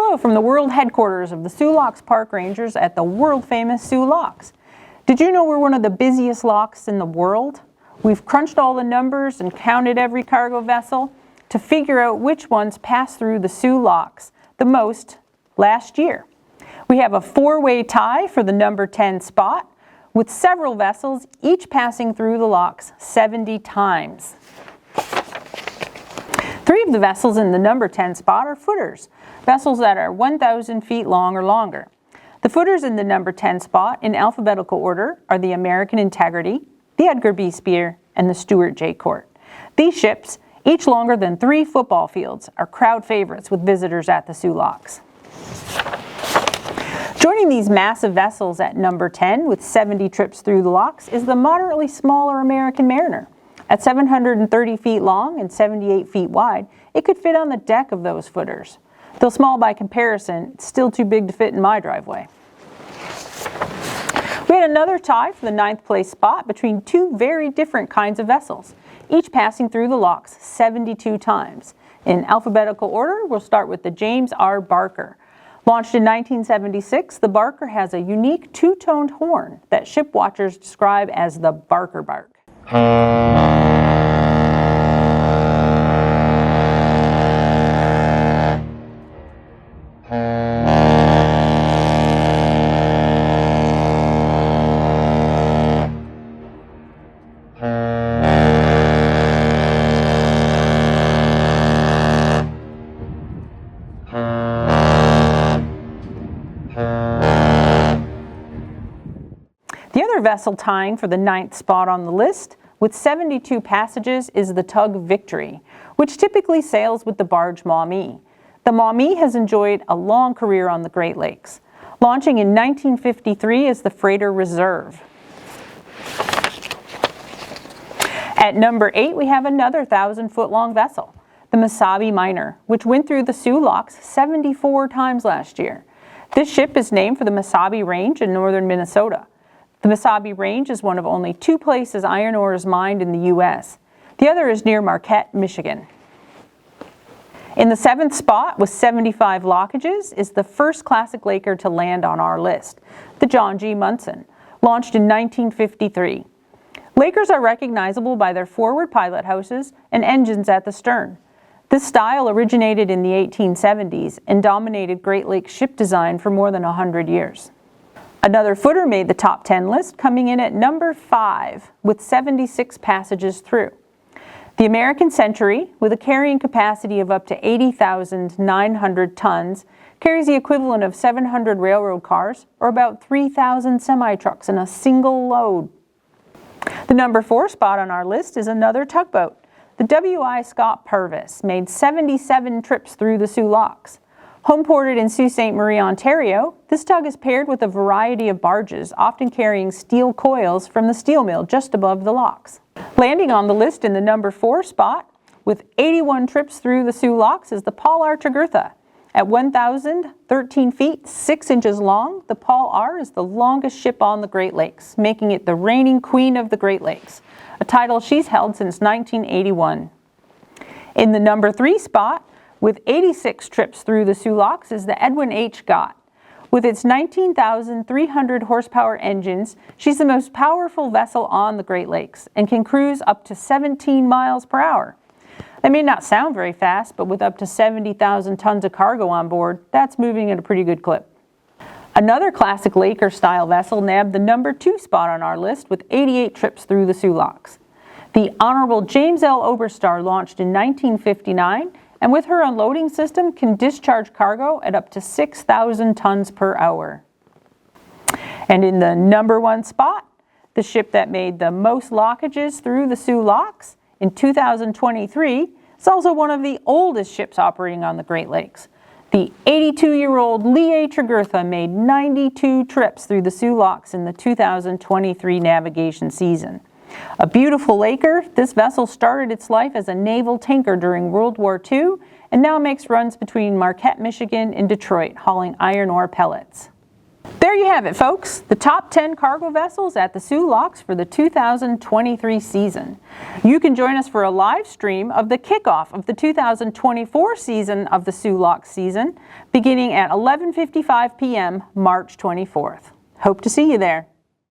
Hello from the world headquarters of the Soo Locks Park Rangers at the world-famous Soo Locks. Did you know we're one of the busiest locks in the world? We've crunched all the numbers and counted every cargo vessel to figure out which ones passed through the Soo Locks the most last year. We have a four-way tie for the number 10 spot, with several vessels each passing through the locks 70 times. 3 of the vessels in the number 10 spot are footers, vessels that are 1,000 feet long or longer. The footers in the number 10 spot in alphabetical order are the American Integrity, the Edgar B. Speer, and the Stuart J. Court. These ships, each longer than 3 football fields, are crowd favorites with visitors at the Soo Locks. Joining these massive vessels at number 10 with 70 trips through the locks is the moderately smaller American Mariner. At 730 feet long and 78 feet wide, it could fit on the deck of those footers. Though small by comparison, it's still too big to fit in my driveway. We had another tie for the 9th place spot between 2 very different kinds of vessels, each passing through the locks 72 times. In alphabetical order, we'll start with the James R. Barker. Launched in 1976, the Barker has a unique 2-toned horn that ship watchers describe as the Barker bark. The other vessel tying for the 9th spot on the list, with 72 passages, is the tug Victory, which typically sails with the barge Maumee. The Maumee has enjoyed a long career on the Great Lakes, launching in 1953 as the freighter Reserve. At number 8, we have another 1,000-foot-long vessel, the Mesabi Miner, which went through the Soo Locks 74 times last year. This ship is named for the Mesabi Range in northern Minnesota. The Mesabi Range is one of only 2 places iron ore is mined in the U.S. The other is near Marquette, Michigan. In the 7th spot with 75 lockages is the first classic Laker to land on our list, the John G. Munson, launched in 1953. Lakers are recognizable by their forward pilot houses and engines at the stern. This style originated in the 1870s and dominated Great Lakes ship design for more than 100 years. Another footer made the top 10 list, coming in at number 5 with 76 passages through. The American Century, with a carrying capacity of up to 80,900 tons, carries the equivalent of 700 railroad cars, or about 3,000 semi-trucks in a single load. The number 4 spot on our list is another tugboat. The W.I. Scott Purvis made 77 trips through the Soo Locks. Homeported in Sault Ste. Marie, Ontario, this tug is paired with a variety of barges, often carrying steel coils from the steel mill just above the locks. Landing on the list in the number 4 spot, with 81 trips through the Soo Locks, is the Paul R. Tregurtha. At 1,013 feet, 6 inches long, the Paul R. is the longest ship on the Great Lakes, making it the reigning queen of the Great Lakes, a title she's held since 1981. In the number 3 spot, with 86 trips through the Soo Locks, is the Edwin H. Gott. With its 19,300 horsepower engines, she's the most powerful vessel on the Great Lakes and can cruise up to 17 miles per hour. That may not sound very fast, but with up to 70,000 tons of cargo on board, that's moving at a pretty good clip. Another classic Laker-style vessel nabbed the number 2 spot on our list with 88 trips through the Soo Locks. The Honorable James L. Oberstar launched in 1959, and with her unloading system can discharge cargo at up to 6,000 tons per hour. And in the number 1 spot, the ship that made the most lockages through the Soo Locks in 2023, is also one of the oldest ships operating on the Great Lakes. The 82-year-old Lea Tra made 92 trips through the Soo Locks in the 2023 navigation season. A beautiful Laker, this vessel started its life as a naval tanker during World War II and now makes runs between Marquette, Michigan and Detroit, hauling iron ore pellets. There you have it, folks, the top 10 cargo vessels at the Soo Locks for the 2023 season. You can join us for a live stream of the kickoff of the 2024 season of the Soo Locks season, beginning at 11:55 p.m. March 24th. Hope to see you there.